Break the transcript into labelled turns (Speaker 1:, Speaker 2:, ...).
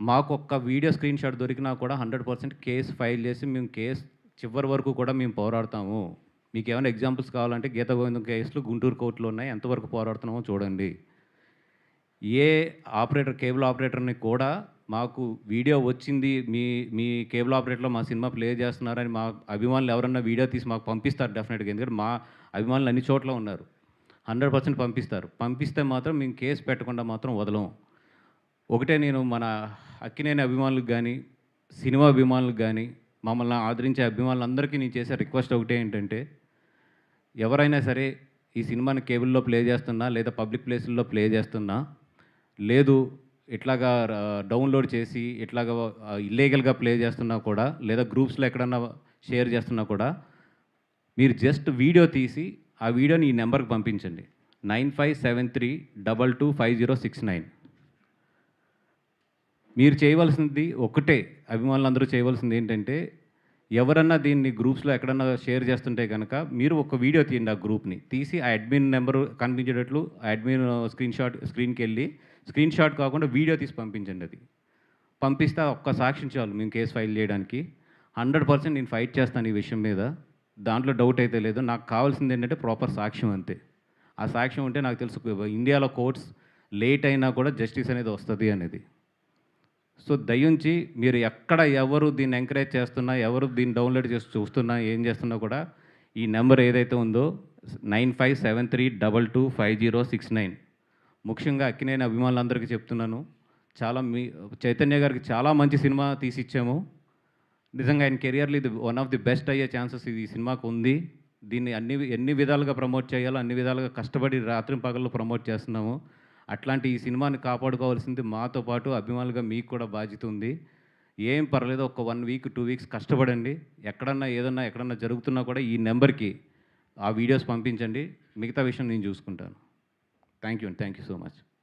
Speaker 1: మాకొక్క video screen shot దొరికినా కూడా 100% case file చేసి మేము కేస్ చివరి వరకు కూడా మేము పోరాడతాము. మీకేమైనా ఎగ్జాంపుల్స్ కావాలంటే గీతా గోవిందం కేసులు గుంటూరు కోర్టులో ఉన్నాయి. ఎంతవరకు పోరాడుతున్నామో చూడండి. ఏ ఆపరేటర్ కేబుల్ ఆపరేటర్‌ని కూడా మాకు వీడియో వచ్చింది. మీ మీ కేబుల్ ఆపరేటర్‌లో మా సినిమా ప్లే చేస్తున్నారని మా అభిమానులు ఎవరన్నా వీడియో తీసి మాకు పంపిస్తారు డెఫినిట్‌గా. ఎందుకంటే మా అభిమానులు అన్ని చోట్ల ఉన్నారు. 100% పంపిస్తారు. పంపిస్తే మాత్రం మేము కేస్ పెట్టకుండా మాత్రం వదలం. ఒకటే నేను మన అక్కినేని అభిమానులకు గానీ, సినిమా అభిమానులకు గానీ, మమ్మల్ని ఆదరించే అభిమానులందరికీ నేను చేసే రిక్వెస్ట్ ఒకటే ఏంటంటే, ఎవరైనా సరే ఈ సినిమాని కేబుల్‌లో ప్లే చేస్తున్నా, లేదా పబ్లిక్ ప్లేసుల్లో ప్లే చేస్తున్నా, లేదు ఇట్లాగా డౌన్‌లోడ్ చేసి ఇట్లాగా ఇల్లీగల్‌గా ప్లే చేస్తున్నా కూడా, లేదా గ్రూప్స్‌లో ఎక్కడన్నా షేర్ చేస్తున్నా కూడా, మీరు జస్ట్ వీడియో తీసి, ఆ వీడియోని ఈ నెంబర్‌కి పంపించండి. 9573225069. మీరు చేయవలసింది ఒక్కటే, అభిమానులందరూ చేయవలసింది ఏంటంటే, ఎవరన్నా దీన్ని గ్రూప్స్‌లో ఎక్కడన్నా షేర్ చేస్తుంటే గనక, మీరు ఒక వీడియో తీయండి ఆ గ్రూప్‌ని. తీసి ఆ అడ్మిన్ నెంబరు కనిపించేటట్లు ఆ అడ్మిన్ స్క్రీన్‌కెళ్ళి, స్క్రీన్ షాట్ కాకుండా వీడియో తీసి పంపించండి అది. పంపిస్తే ఆ ఒక్క సాక్ష్యం చాలు మేము కేస్ ఫైల్ చేయడానికి. 100% నేను ఫైట్ చేస్తాను ఈ విషయం మీద. దాంట్లో డౌట్ అయితే లేదు. నాకు కావాల్సింది ఏంటంటే ప్రాపర్ సాక్ష్యం అంతే. ఆ సాక్ష్యం ఉంటే నాకు తెలుసు ఇండియాలో కోర్ట్స్ లేట్ అయినా కూడా జస్టిస్ అనేది వస్తది అనేది. సో, దయించి మీరు ఎక్కడ ఎవరు దీన్ని ఎంకరేజ్ చేస్తున్నా, ఎవరు దీన్ని డౌన్‌లోడ్ చేసి చూస్తున్నా, ఏం చేస్తున్నా కూడా ఈ నెంబర్ ఏదైతే ఉందో 9573225069. ముఖ్యంగా అక్కినేని అభిమానులందరికీ చెప్తున్నాను. చాలా చైతన్య గారికి చాలా మంచి సినిమా తీసిచ్చాము. నిజంగా ఆయన కెరియర్‌లో ఇది వన్ ఆఫ్ ది బెస్ట్ అయ్యే ఛాన్సెస్ ఇది ఈ సినిమాకు ఉంది. దీన్ని ఎన్ని విధాలుగా ప్రమోట్ చేయాలో అన్ని విధాలుగా కష్టపడి రాత్రింపగళ్ళు ప్రమోట్ చేస్తున్నాము. అట్లాంటి ఈ సినిమాని కాపాడుకోవాల్సింది మాతో పాటు అభిమానులుగా మీకు కూడా బాధ్యత ఉంది. ఏం పర్లేదు ఒక 1 వీక్, 2 వీక్స్ కష్టపడండి. ఎక్కడన్నా జరుగుతున్నా కూడా ఈ నెంబర్‌కి ఆ వీడియోస్ పంపించండి. మిగతా విషయం నేను చూసుకుంటాను. Thank you so much.